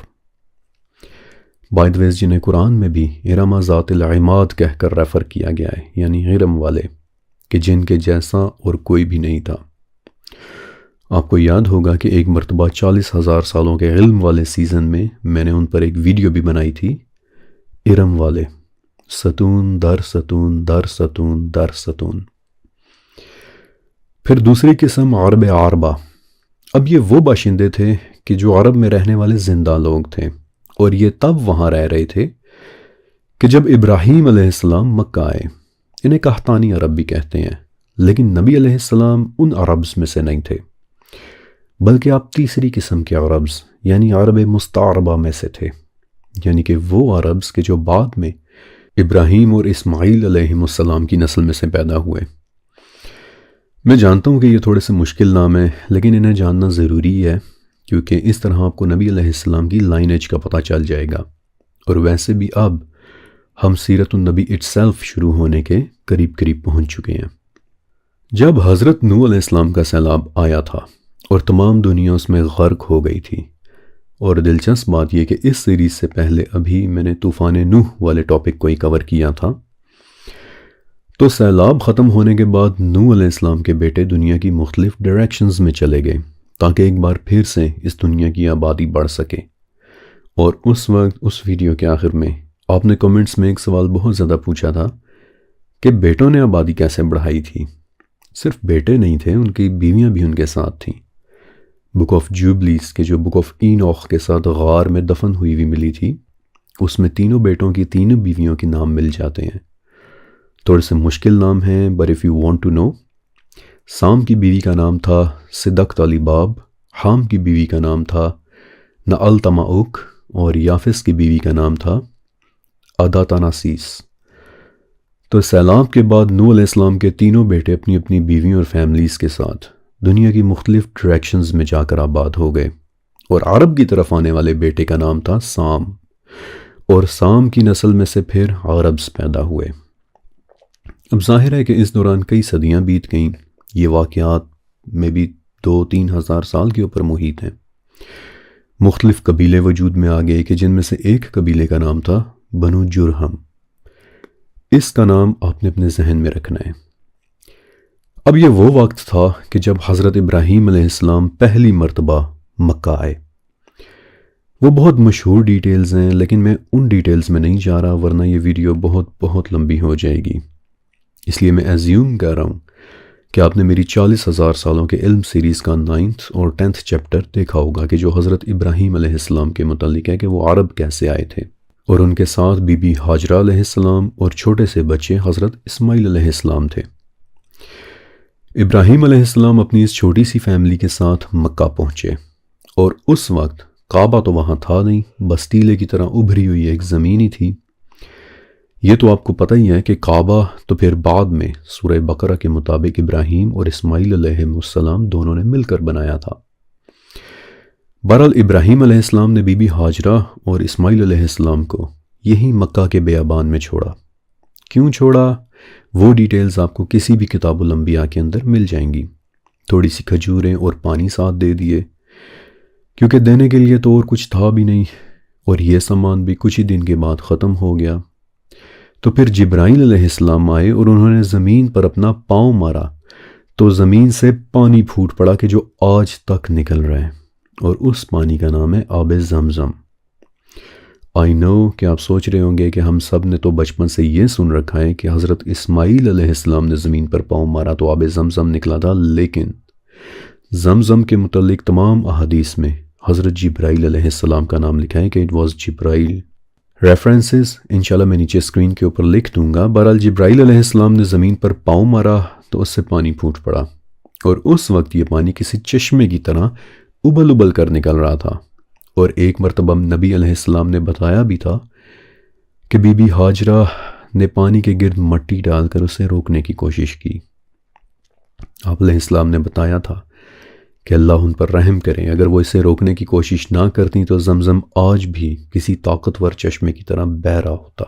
By the way جنہیں قرآن میں بھی ارم ذات العماد کہہ کر ریفر کیا گیا ہے، یعنی ارم والے، کہ جن کے جیسا اور کوئی بھی نہیں تھا۔ آپ کو یاد ہوگا کہ ایک مرتبہ 40,000 سالوں کے علم والے سیزن میں میں نے ان پر ایک ویڈیو بھی بنائی تھی، ارم والے، ستون در ستون در ستون در ستون۔ پھر دوسری قسم عرب عربہ۔ اب یہ وہ باشندے تھے کہ جو عرب میں رہنے والے زندہ لوگ تھے، اور یہ تب وہاں رہ رہے تھے کہ جب ابراہیم علیہ السلام مکہ آئے۔ انہیں قحطانی عرب بھی کہتے ہیں، لیکن نبی علیہ السلام ان عربز میں سے نہیں تھے، بلکہ آپ تیسری قسم کے عربز یعنی عرب مستعربہ میں سے تھے، یعنی کہ وہ عربز کے جو بعد میں ابراہیم اور اسماعیل علیہ السلام کی نسل میں سے پیدا ہوئے۔ میں جانتا ہوں کہ یہ تھوڑے سے مشکل نام ہیں، لیکن انہیں جاننا ضروری ہے، کیونکہ اس طرح آپ کو نبی علیہ السلام کی لائنیج کا پتہ چل جائے گا۔ اور ویسے بھی اب ہم سیرت النبی اٹسیلف شروع ہونے کے قریب پہنچ چکے ہیں۔ جب حضرت نوح علیہ السلام کا سیلاب آیا تھا اور تمام دنیا اس میں غرق ہو گئی تھی، اور دلچسپ بات یہ کہ اس سیریز سے پہلے ابھی میں نے طوفان نوح والے ٹاپک کو ہی کور کیا تھا، تو سیلاب ختم ہونے کے بعد نوح علیہ السلام کے بیٹے دنیا کی مختلف ڈائریکشنز میں چلے گئے تاکہ ایک بار پھر سے اس دنیا کی آبادی بڑھ سکے۔ اور اس وقت اس ویڈیو کے آخر میں آپ نے کمنٹس میں ایک سوال بہت زیادہ پوچھا تھا کہ بیٹوں نے آبادی کیسے بڑھائی تھی؟ صرف بیٹے نہیں تھے، ان کی بیویاں بھی ان کے ساتھ تھیں۔ بک آف جوبلیز کے جو بک آف اینوخ کے ساتھ غار میں دفن ہوئی ملی تھی، اس میں تینوں بیٹوں کی تینوں بیویوں کے نام مل جاتے ہیں۔ تھوڑے سے مشکل نام ہیں، but if you want to know, Sam کی بیوی کا نام تھا صدقت علی باب، حام کی بیوی کا نام تھا نعلتمعوک، اور یافس کی بیوی کا نام تھا اداتاناسیس۔ تو سیلاب کے بعد نوح علیہ السلام کے تینوں بیٹے اپنی اپنی بیویوں اور فیملیز کے ساتھ دنیا کی مختلف ڈائریکشنز میں جا کر آباد ہو گئے، اور عرب کی طرف آنے والے بیٹے کا نام تھا سام، اور سام کی نسل میں سے پھر عربز پیدا ہوئے۔ اب ظاہر ہے کہ اس دوران کئی صدیاں بیت گئیں، یہ واقعات میں بھی 2-3 ہزار سال کے اوپر محیط ہیں۔ مختلف قبیلے وجود میں آ گئے کہ جن میں سے ایک قبیلے کا نام تھا بنو جرہم۔ اس کا نام آپ نے اپنے ذہن میں رکھنا ہے۔ اب یہ وہ وقت تھا کہ جب حضرت ابراہیم علیہ السلام پہلی مرتبہ مکہ آئے۔ وہ بہت مشہور ڈیٹیلز ہیں، لیکن میں ان ڈیٹیلز میں نہیں جا رہا، ورنہ یہ ویڈیو بہت لمبی ہو جائے گی۔ اس لیے میں ایزیوم کر رہا ہوں کہ آپ نے میری 40,000 سالوں کے علم سیریز کا 9th اور 10th چیپٹر دیکھا ہوگا کہ جو حضرت ابراہیم علیہ السلام کے متعلق ہے کہ وہ عرب کیسے آئے تھے، اور ان کے ساتھ بی بی ہاجرہ علیہ السلام اور چھوٹے سے بچے حضرت اسماعیل علیہ السلام تھے۔ ابراہیم علیہ السلام اپنی اس چھوٹی سی فیملی کے ساتھ مکہ پہنچے، اور اس وقت کعبہ تو وہاں تھا نہیں، بس ٹیلے کی طرح ابھری ہوئی ایک زمین ہی تھی۔ یہ تو آپ کو پتہ ہی ہے کہ کعبہ تو پھر بعد میں سورہ بقرہ کے مطابق ابراہیم اور اسماعیل علیہ السلام دونوں نے مل کر بنایا تھا۔ بہرحال ابراہیم علیہ السلام نے بی بی ہاجرہ اور اسماعیل علیہ السلام کو یہی مکہ کے بیابان میں چھوڑا۔ کیوں چھوڑا؟ وہ ڈیٹیلز آپ کو کسی بھی کتاب الانبیاء کے اندر مل جائیں گی۔ تھوڑی سی کھجوریں اور پانی ساتھ دے دیے، کیونکہ دینے کے لیے تو اور کچھ تھا بھی نہیں، اور یہ سامان بھی کچھ ہی دن کے بعد ختم ہو گیا۔ تو پھر جبرائیل علیہ السلام آئے اور انہوں نے زمین پر اپنا پاؤں مارا، تو زمین سے پانی پھوٹ پڑا کہ جو آج تک نکل رہا ہے، اور اس پانی کا نام ہے آب زمزم۔ آئی نو کہ آپ سوچ رہے ہوں گے کہ ہم سب نے تو بچپن سے یہ سن رکھا ہے کہ حضرت اسماعیل علیہ السلام نے زمین پر پاؤں مارا تو آب زمزم نکلا تھا، لیکن زمزم کے متعلق تمام احادیث میں حضرت جبرائیل علیہ السلام کا نام لکھا ہے کہ اٹ واز جبرائیل۔ ریفرنسز انشاءاللہ میں نیچے اسکرین کے اوپر لکھ دوں گا۔ بہرحال جبرائیل علیہ السلام نے زمین پر پاؤں مارا تو اس سے پانی پھوٹ پڑا، اور اس وقت یہ پانی کسی چشمے کی طرح ابل کر نکل رہا تھا، اور ایک مرتبہ نبی علیہ السلام نے بتایا بھی تھا کہ بی بی ہاجرہ نے پانی کے گرد مٹی ڈال کر اسے روکنے کی کوشش کی۔ آپ علیہ السلام نے بتایا تھا کہ اللہ ان پر رحم کریں، اگر وہ اسے روکنے کی کوشش نہ کرتی تو زمزم آج بھی کسی طاقتور چشمے کی طرح بہہ رہا ہوتا۔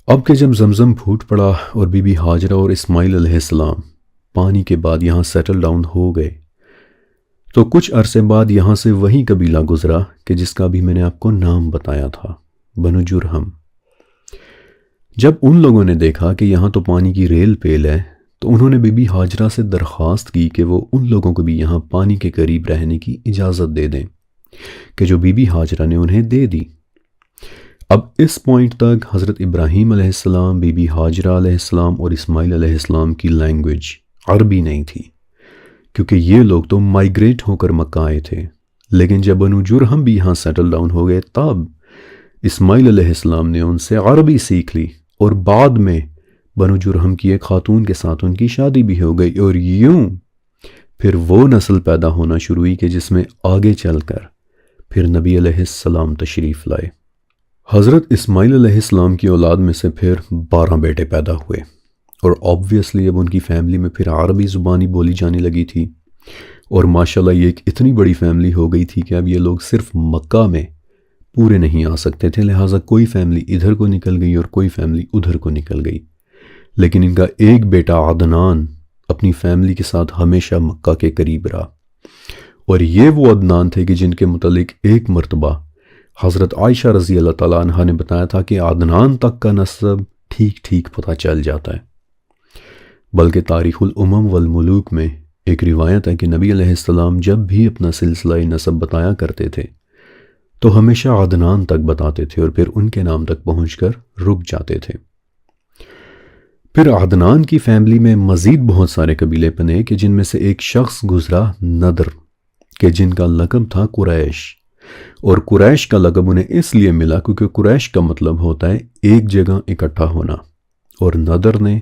اب کہ جب زمزم پھوٹ پڑا اور بی بی ہاجرہ اور اسماعیل علیہ السلام پانی کے بعد یہاں سیٹل ڈاؤن ہو گئے، تو کچھ عرصے بعد یہاں سے وہی قبیلہ گزرا کہ جس کا بھی میں نے آپ کو نام بتایا تھا، بنو جرہم۔ جب ان لوگوں نے دیکھا کہ یہاں تو پانی کی ریل پیل ہے، تو انہوں نے بی بی ہاجرہ سے درخواست کی کہ وہ ان لوگوں کو بھی یہاں پانی کے قریب رہنے کی اجازت دے دیں، کہ جو بی بی ہاجرہ نے انہیں دے دی۔ اب اس پوائنٹ تک حضرت ابراہیم علیہ السلام، بی بی ہاجرہ علیہ السلام اور اسماعیل علیہ السلام کی لینگویج عربی نہیں تھی، کیونکہ یہ لوگ تو مائیگریٹ ہو کر مکہ آئے تھے۔ لیکن جب بنو جرہم بھی یہاں سیٹل ڈاؤن ہو گئے، تب اسماعیل علیہ السلام نے ان سے عربی سیکھ لی، اور بعد میں بنو جرہم کی ایک خاتون کے ساتھ ان کی شادی بھی ہو گئی، اور یوں پھر وہ نسل پیدا ہونا شروع ہوئی کہ جس میں آگے چل کر پھر نبی علیہ السلام تشریف لائے۔ حضرت اسماعیل علیہ السلام کی اولاد میں سے پھر 12 بیٹے پیدا ہوئے، اور آبویسلی اب ان کی فیملی میں پھر عربی زبانی بولی جانے لگی تھی، اور ماشاءاللہ یہ ایک اتنی بڑی فیملی ہو گئی تھی کہ اب یہ لوگ صرف مکہ میں پورے نہیں آ سکتے تھے، لہٰذا کوئی فیملی ادھر کو نکل گئی اور کوئی فیملی ادھر کو نکل گئی۔ لیکن ان کا ایک بیٹا عدنان اپنی فیملی کے ساتھ ہمیشہ مکہ کے قریب رہا، اور یہ وہ عدنان تھے کہ جن کے متعلق ایک مرتبہ حضرت عائشہ رضی اللہ تعالیٰ عنہ نے بتایا تھا کہ عدنان تک کا نسب ٹھیک ٹھیک پتہ چل جاتا ہے۔ بلکہ تاریخ الامم والملوک میں ایک روایت ہے کہ نبی علیہ السلام جب بھی اپنا سلسلہ نسب بتایا کرتے تھے تو ہمیشہ عدنان تک بتاتے تھے، اور پھر ان کے نام تک پہنچ کر رک جاتے تھے۔ پھر عدنان کی فیملی میں مزید بہت سارے قبیلے بنے کہ جن میں سے ایک شخص گزرا نضر، کہ جن کا لقب تھا قریش، اور قریش کا لقب انہیں اس لیے ملا کیونکہ قریش کا مطلب ہوتا ہے ایک جگہ اکٹھا ہونا، اور نضر نے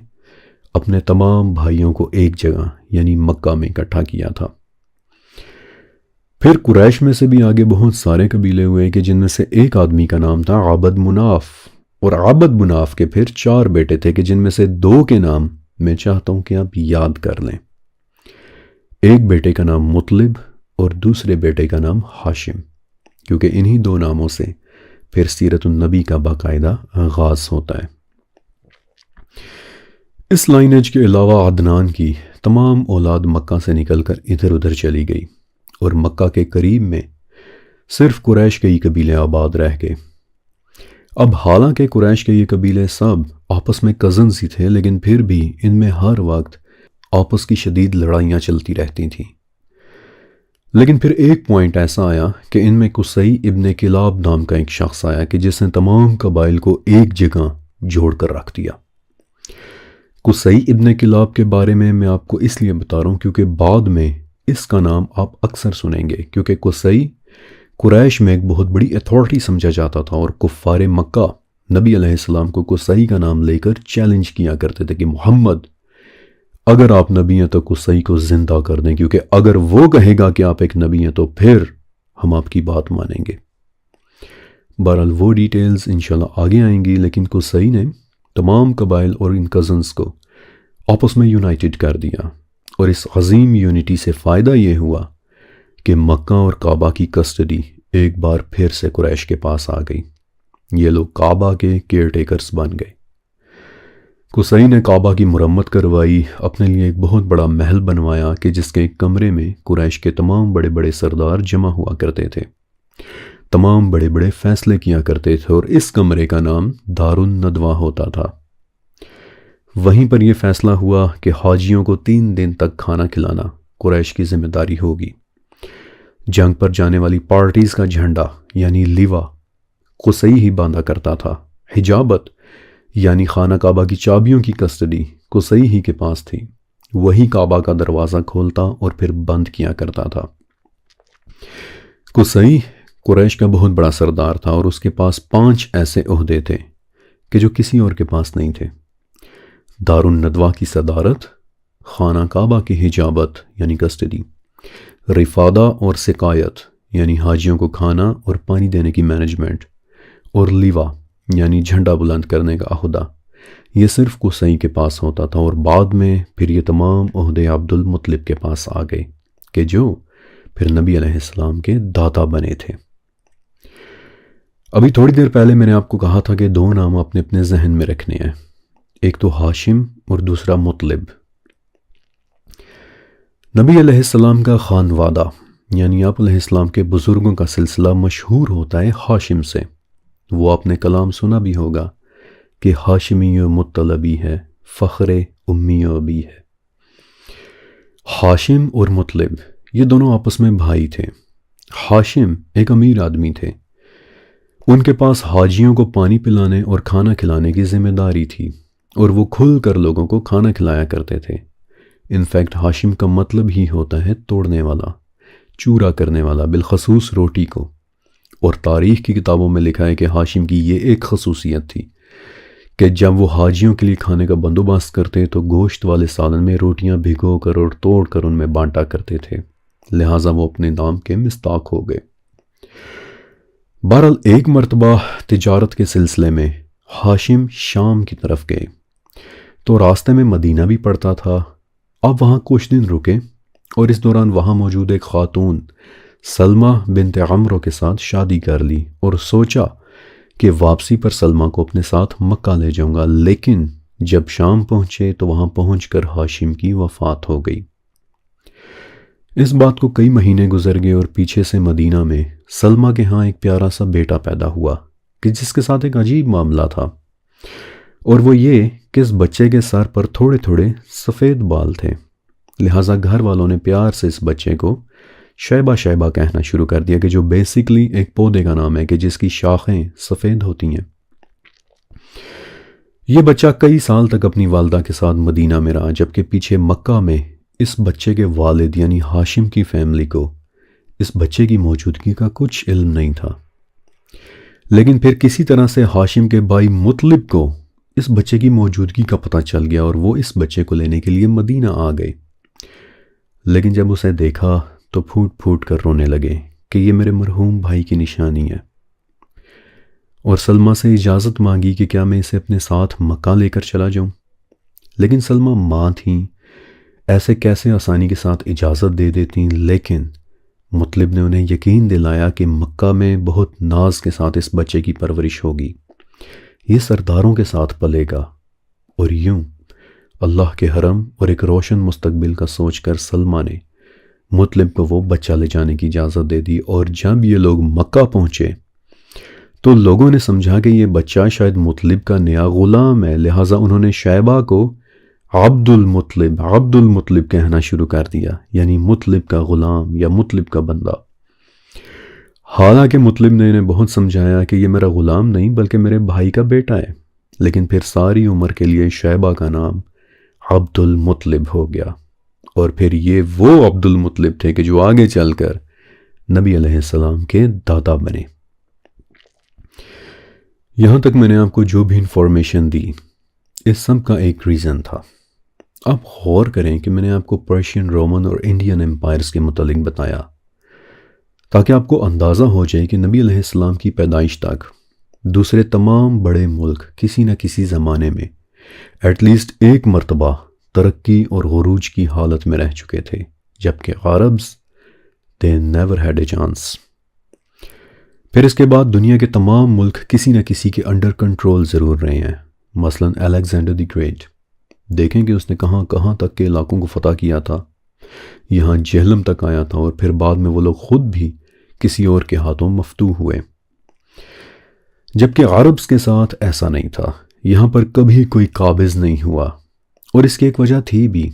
اپنے تمام بھائیوں کو ایک جگہ یعنی مکہ میں اکٹھا کیا تھا۔ پھر قریش میں سے بھی آگے بہت سارے قبیلے ہوئے کہ جن میں سے ایک آدمی کا نام تھا عبد مناف، اور عبد مناف کے پھر 4 بیٹے تھے کہ جن میں سے 2 کے نام میں چاہتا ہوں کہ آپ یاد کر لیں۔ ایک بیٹے کا نام مطلب اور دوسرے بیٹے کا نام ہاشم، کیونکہ انہی 2 ناموں سے پھر سیرت النبی کا باقاعدہ آغاز ہوتا ہے۔ اس لائنیج کے علاوہ عدنان کی تمام اولاد مکہ سے نکل کر ادھر ادھر چلی گئی، اور مکہ کے قریب میں صرف قریش کے ہی قبیلے آباد رہ گئے۔ اب حالانکہ قریش کے یہ قبیلے سب آپس میں کزنز ہی تھے، لیکن پھر بھی ان میں ہر وقت آپس کی شدید لڑائیاں چلتی رہتی تھیں۔ لیکن پھر ایک پوائنٹ ایسا آیا کہ ان میں قصی ابن کلاب نام کا ایک شخص آیا کہ جس نے تمام قبائل کو ایک جگہ جوڑ کر رکھ دیا۔ قصی ابن کلاب کے بارے میں آپ کو اس لیے بتا رہا ہوں کیونکہ بعد میں اس کا نام آپ اکثر سنیں گے، کیونکہ قصی قریش میں ایک بہت بڑی اتھارٹی سمجھا جاتا تھا، اور کفار مکہ نبی علیہ السلام کو قصی کا نام لے کر چیلنج کیا کرتے تھے کہ محمد اگر آپ نبی ہیں تو قصی کو زندہ کر دیں، کیونکہ اگر وہ کہے گا کہ آپ ایک نبی ہیں تو پھر ہم آپ کی بات مانیں گے۔ بہرحال وہ ڈیٹیلز انشاءاللہ آگے آئیں گی، لیکن قصی نے تمام قبائل اور ان کزنز کو آپس میں یونائٹڈ کر دیا، اور اس عظیم یونٹی سے فائدہ یہ ہوا کہ مکہ اور کعبہ کی کسٹڈی ایک بار پھر سے قریش کے پاس آ گئی۔ یہ لوگ کعبہ کے کیئر ٹیکرز بن گئے۔ قصی نے کعبہ کی مرمت کروائی، اپنے لیے ایک بہت بڑا محل بنوایا کہ جس کے ایک کمرے میں قریش کے تمام بڑے بڑے سردار جمع ہوا کرتے تھے، تمام بڑے بڑے فیصلے کیا کرتے تھے، اور اس کمرے کا نام دار الندوہ ہوتا تھا۔ وہیں پر یہ فیصلہ ہوا کہ حاجیوں کو 3 دن تک کھانا کھلانا قریش کی ذمہ داری ہوگی۔ جنگ پر جانے والی پارٹیز کا جھنڈا یعنی لیوا قصی ہی باندھا کرتا تھا۔ حجابت یعنی خانہ کعبہ کی چابیوں کی کسٹڈی قصی ہی کے پاس تھی، وہی کعبہ کا دروازہ کھولتا اور پھر بند کیا کرتا تھا۔ قصی قریش کا بہت بڑا سردار تھا، اور اس کے پاس 5 ایسے عہدے تھے کہ جو کسی اور کے پاس نہیں تھے: دار الندوہ کی صدارت، خانہ کعبہ کی حجابت یعنی کسٹڈی، رفادہ اور سقایت یعنی حاجیوں کو کھانا اور پانی دینے کی مینجمنٹ، اور لیوا یعنی جھنڈا بلند کرنے کا عہدہ۔ یہ صرف قصی کے پاس ہوتا تھا، اور بعد میں پھر یہ تمام عہدے عبد المطلب کے پاس آ گئے کہ جو پھر نبی علیہ السلام کے دادا بنے تھے۔ ابھی تھوڑی دیر پہلے میں نے آپ کو کہا تھا کہ 2 نام اپنے اپنے ذہن میں رکھنے ہیں، ایک تو ہاشم اور دوسرا مطلب۔ نبی علیہ السلام کا خانوادہ یعنی آپ علیہ السلام کے بزرگوں کا سلسلہ مشہور ہوتا ہے ہاشم سے۔ وہ آپ نے کلام سنا بھی ہوگا کہ ہاشمی و مطلبی ہے، فخر امی و ابی ہے۔ ہاشم اور مطلب یہ دونوں آپس میں بھائی تھے۔ ہاشم ایک امیر آدمی تھے، ان کے پاس حاجیوں کو پانی پلانے اور کھانا کھلانے کی ذمہ داری تھی، اور وہ کھل کر لوگوں کو کھانا کھلایا کرتے تھے۔ انفیکٹ ہاشم کا مطلب ہی ہوتا ہے توڑنے والا، چورا کرنے والا، بالخصوص روٹی کو۔ اور تاریخ کی کتابوں میں لکھا ہے کہ ہاشم کی یہ ایک خصوصیت تھی کہ جب وہ حاجیوں کے لیے کھانے کا بندوبست کرتے تو گوشت والے سالن میں روٹیاں بھگو کر اور توڑ کر ان میں بانٹا کرتے تھے، لہٰذا وہ اپنے نام کے مستاق ہو گئے۔ بہرحال ایک مرتبہ تجارت کے سلسلے میں ہاشم شام کی طرف گئے تو راستے میں مدینہ بھی پڑتا تھا۔ اب وہاں کچھ دن رکے اور اس دوران وہاں موجود ایک خاتون سلمہ بنت عمرو کے ساتھ شادی کر لی، اور سوچا کہ واپسی پر سلمہ کو اپنے ساتھ مکہ لے جاؤں گا، لیکن جب شام پہنچے تو وہاں پہنچ کر ہاشم کی وفات ہو گئی۔ اس بات کو کئی مہینے گزر گئے اور پیچھے سے مدینہ میں سلمہ کے ہاں ایک پیارا سا بیٹا پیدا ہوا کہ جس کے ساتھ ایک عجیب معاملہ تھا، اور وہ یہ کہ اس بچے کے سر پر تھوڑے تھوڑے سفید بال تھے، لہٰذا گھر والوں نے پیار سے اس بچے کو شیبہ شیبہ کہنا شروع کر دیا، کہ جو بیسیکلی ایک پودے کا نام ہے کہ جس کی شاخیں سفید ہوتی ہیں۔ یہ بچہ کئی سال تک اپنی والدہ کے ساتھ مدینہ میں رہا، جبکہ پیچھے مکہ میں اس بچے کے والد یعنی ہاشم کی فیملی کو اس بچے کی موجودگی کا کچھ علم نہیں تھا۔ لیکن پھر کسی طرح سے ہاشم کے بھائی مطلب کو اس بچے کی موجودگی کا پتہ چل گیا، اور وہ اس بچے کو لینے کے لیے مدینہ آ گئے۔ لیکن جب اسے دیکھا تو پھوٹ پھوٹ کر رونے لگے کہ یہ میرے مرحوم بھائی کی نشانی ہے، اور سلمہ سے اجازت مانگی کہ کیا میں اسے اپنے ساتھ مکہ لے کر چلا جاؤں۔ لیکن سلمہ ماں تھیں، ایسے کیسے آسانی کے ساتھ اجازت دے دیتی، لیکن مطلب نے انہیں یقین دلایا کہ مکہ میں بہت ناز کے ساتھ اس بچے کی پرورش ہوگی، یہ سرداروں کے ساتھ پلے گا۔ اور یوں اللہ کے حرم اور ایک روشن مستقبل کا سوچ کر سلمہ نے مطلب کو وہ بچہ لے جانے کی اجازت دے دی۔ اور جب یہ لوگ مکہ پہنچے تو لوگوں نے سمجھا کہ یہ بچہ شاید مطلب کا نیا غلام ہے، لہٰذا انہوں نے شیبہ کو عبد المطلب کہنا شروع کر دیا، یعنی مطلب کا غلام یا مطلب کا بندہ۔ حالانکہ مطلب نے انہیں بہت سمجھایا کہ یہ میرا غلام نہیں بلکہ میرے بھائی کا بیٹا ہے، لیکن پھر ساری عمر کے لیے شیبہ کا نام عبد المطلب ہو گیا، اور پھر یہ وہ عبد المطلب تھے کہ جو آگے چل کر نبی علیہ السلام کے دادا بنے۔ یہاں تک میں نے آپ کو جو بھی انفارمیشن دی، اس سب کا ایک ریزن تھا۔ آپ غور کریں کہ میں نے آپ کو پرشین، رومن اور انڈین امپائرز کے متعلق بتایا تاکہ آپ کو اندازہ ہو جائے کہ نبی علیہ السلام کی پیدائش تک دوسرے تمام بڑے ملک کسی نہ کسی زمانے میں ایٹ لیسٹ ایک مرتبہ ترقی اور عروج کی حالت میں رہ چکے تھے، جبکہ Arabs they never had a chance۔ پھر اس کے بعد دنیا کے تمام ملک کسی نہ کسی کے انڈر کنٹرول ضرور رہے ہیں، مثلا الیگزینڈر دی گریٹ، دیکھیں کہ اس نے کہاں کہاں تک کے علاقوں کو فتح کیا تھا، یہاں جہلم تک آیا تھا، اور پھر بعد میں وہ لوگ خود بھی کسی اور کے ہاتھوں مفتوح ہوئے۔ جبکہ عربز کے ساتھ ایسا نہیں تھا، یہاں پر کبھی کوئی قابض نہیں ہوا، اور اس کی ایک وجہ تھی بھی۔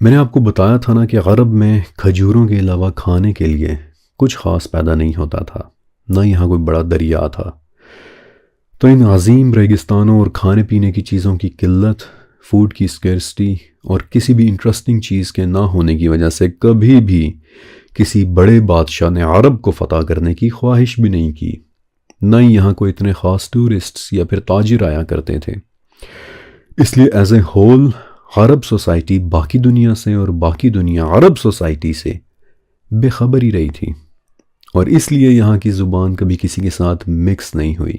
میں نے آپ کو بتایا تھا نا کہ عرب میں کھجوروں کے علاوہ کھانے کے لیے کچھ خاص پیدا نہیں ہوتا تھا، نہ یہاں کوئی بڑا دریا تھا، تو ان عظیم ریگستانوں اور کھانے پینے کی چیزوں کی قلت، فوڈ کی اسکیرسٹی اور کسی بھی انٹرسٹنگ چیز کے نہ ہونے کی وجہ سے کبھی بھی کسی بڑے بادشاہ نے عرب کو فتح کرنے کی خواہش بھی نہیں کی، نہ ہی یہاں کوئی اتنے خاص ٹورسٹس یا پھر تاجر آیا کرتے تھے۔ اس لیے as a whole Arab society باقی دنیا سے اور باقی دنیا عرب سوسائٹی سے بے خبر ہی رہی تھی، اور اس لیے یہاں کی زبان کبھی کسی کے ساتھ مکس نہیں ہوئی،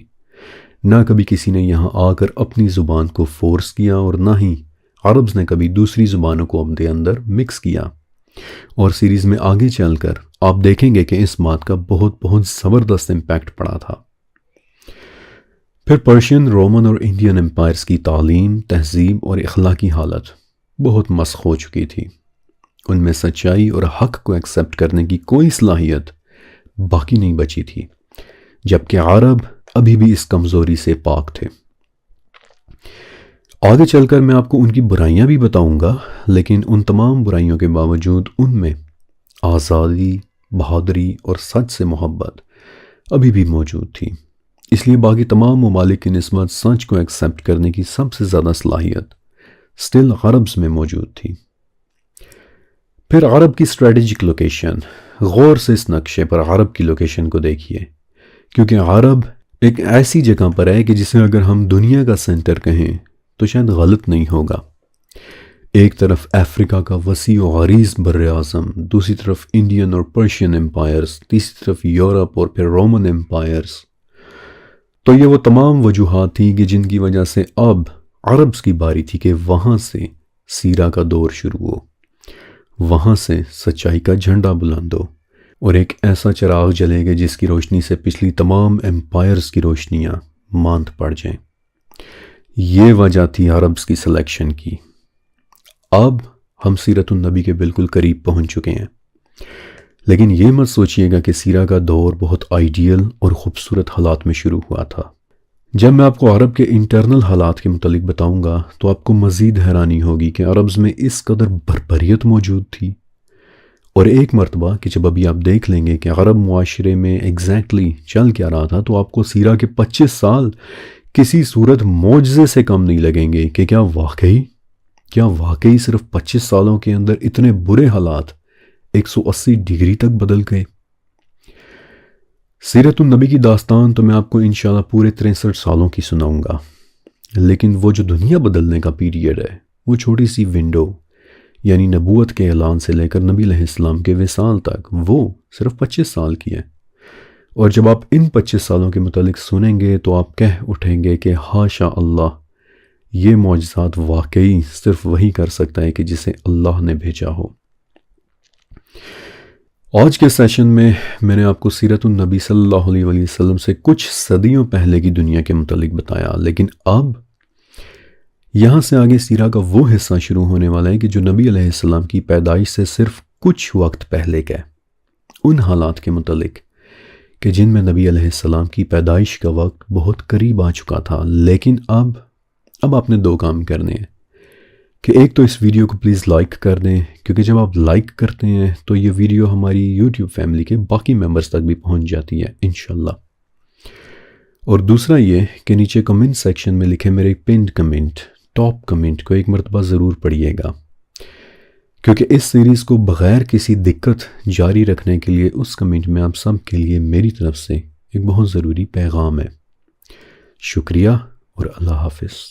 نہ کبھی کسی نے یہاں آ کر اپنی زبان کو فورس کیا، اور نہ ہی عربز نے کبھی دوسری زبانوں کو اپنے اندر مکس کیا۔ اور سیریز میں آگے چل کر آپ دیکھیں گے کہ اس بات کا بہت بہت زبردست امپیکٹ پڑا تھا۔ پھر پرشین، رومن اور انڈین امپائرز کی تعلیم، تہذیب اور اخلاقی حالت بہت مسخ ہو چکی تھی، ان میں سچائی اور حق کو ایکسیپٹ کرنے کی کوئی صلاحیت باقی نہیں بچی تھی، جبکہ عرب ابھی بھی اس کمزوری سے پاک تھے۔ آگے چل کر میں آپ کو ان کی برائیاں بھی بتاؤں گا، لیکن ان تمام برائیوں کے باوجود ان میں آزادی، بہادری اور سچ سے محبت ابھی بھی موجود تھی، اس لیے باقی تمام ممالک کی نسبت سچ کو ایکسیپٹ کرنے کی سب سے زیادہ صلاحیت سٹل عربز میں موجود تھی۔ پھر عرب کی اسٹریٹجک لوکیشن، غور سے اس نقشے پر عرب کی لوکیشن کو دیکھیے، کیونکہ عرب ایک ایسی جگہ پر ہے کہ جسے اگر ہم دنیا کا سینٹر کہیں تو شاید غلط نہیں ہوگا۔ ایک طرف افریقہ کا وسیع و عریض بر اعظم، دوسری طرف انڈین اور پرشین امپائرز، تیسری طرف یورپ اور پھر رومن امپائرز۔ تو یہ وہ تمام وجوہات تھیں کہ جن کی وجہ سے اب عربز کی باری تھی کہ وہاں سے سیرہ کا دور شروع ہو، وہاں سے سچائی کا جھنڈا بلند ہو اور ایک ایسا چراغ جلے گا جس کی روشنی سے پچھلی تمام امپائرز کی روشنیاں ماند پڑ جائیں۔ یہ وجہ تھی عربز کی سلیکشن کی۔ اب ہم سیرت النبی کے بالکل قریب پہنچ چکے ہیں، لیکن یہ مت سوچئے گا کہ سیرہ کا دور بہت آئیڈیل اور خوبصورت حالات میں شروع ہوا تھا۔ جب میں آپ کو عرب کے انٹرنل حالات کے متعلق بتاؤں گا تو آپ کو مزید حیرانی ہوگی کہ عربز میں اس قدر بربریت موجود تھی، اور ایک مرتبہ کہ جب ابھی آپ دیکھ لیں گے کہ عرب معاشرے میں ایگزیکٹلی چل کیا رہا تھا، تو آپ کو سیرہ کے 25 سال کسی صورت معجزے سے کم نہیں لگیں گے کہ کیا واقعی صرف 25 سالوں کے اندر اتنے برے حالات 180 ڈگری تک بدل گئے۔ سیرت النبی کی داستان تو میں آپ کو انشاءاللہ پورے 63 سالوں کی سناؤں گا، لیکن وہ جو دنیا بدلنے کا پیریڈ ہے، وہ چھوٹی سی ونڈو، یعنی نبوت کے اعلان سے لے کر نبی علیہ السلام کے وصال تک، وہ صرف 25 سال کی ہے۔ اور جب آپ ان 25 سالوں کے متعلق سنیں گے تو آپ کہہ اٹھیں گے کہ ہاشا اللہ، یہ معجزات واقعی صرف وہی کر سکتا ہے کہ جسے اللہ نے بھیجا ہو۔ آج کے سیشن میں نے آپ کو سیرت النبی صلی اللہ علیہ وسلم سے کچھ صدیوں پہلے کی دنیا کے متعلق بتایا، لیکن اب یہاں سے آگے سیرہ کا وہ حصہ شروع ہونے والا ہے کہ جو نبی علیہ السلام کی پیدائش سے صرف کچھ وقت پہلے کا ہے، ان حالات کے متعلق کہ جن میں نبی علیہ السلام کی پیدائش کا وقت بہت قریب آ چکا تھا۔ لیکن اب آپ نے دو کام کرنے ہیں کہ ایک تو اس ویڈیو کو پلیز لائک کر دیں، کیونکہ جب آپ لائک کرتے ہیں تو یہ ویڈیو ہماری یوٹیوب فیملی کے باقی ممبرز تک بھی پہنچ جاتی ہے انشاءاللہ۔ اور دوسرا یہ کہ نیچے کمنٹ سیکشن میں لکھے میرے پنڈ کمنٹ، ٹاپ کمنٹ کو ایک مرتبہ ضرور پڑھیے گا، کیونکہ اس سیریز کو بغیر کسی دقت جاری رکھنے کے لیے اس کمنٹ میں آپ سب کے لیے میری طرف سے ایک بہت ضروری پیغام ہے۔ شکریہ اور اللہ حافظ۔